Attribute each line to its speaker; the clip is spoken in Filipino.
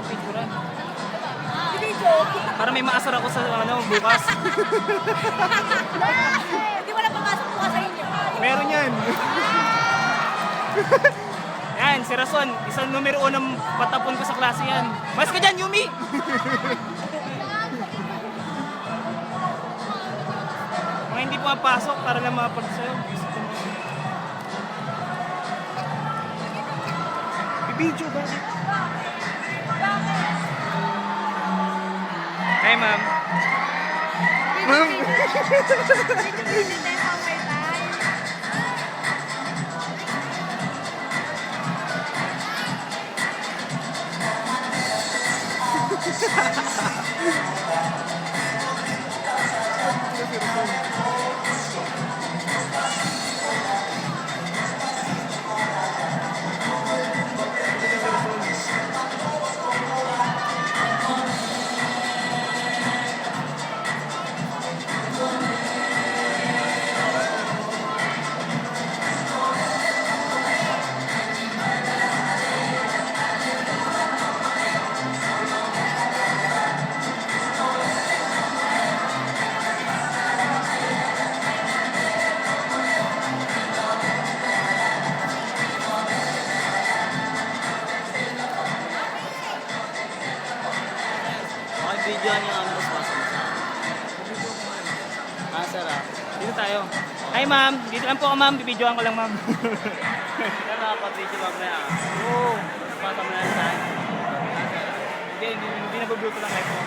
Speaker 1: picturean.
Speaker 2: Video.
Speaker 1: Para may maasar ako sa bukas.
Speaker 2: Hindi wala papasok po sa inyo.
Speaker 1: Meron yan. Yan, si Rason. Isang numero unang patapon ko sa klase yan. Mas ka dyan, Yumi! Mga hindi pumapasok para lang makapagsayo. Bibidyo ba? Hi, ma'am. Ma'am!
Speaker 3: Video niya ang mas masama. Sarap.
Speaker 1: Dito tayo. Hi, ma'am. Dito lang po ako, ma'am. Bibidyoan ko lang, ma'am.
Speaker 3: Kaya nakapag-video lang na yan.
Speaker 1: Oo.
Speaker 3: Pasok na yan saan.
Speaker 1: Hindi nabubluto lang kayo po.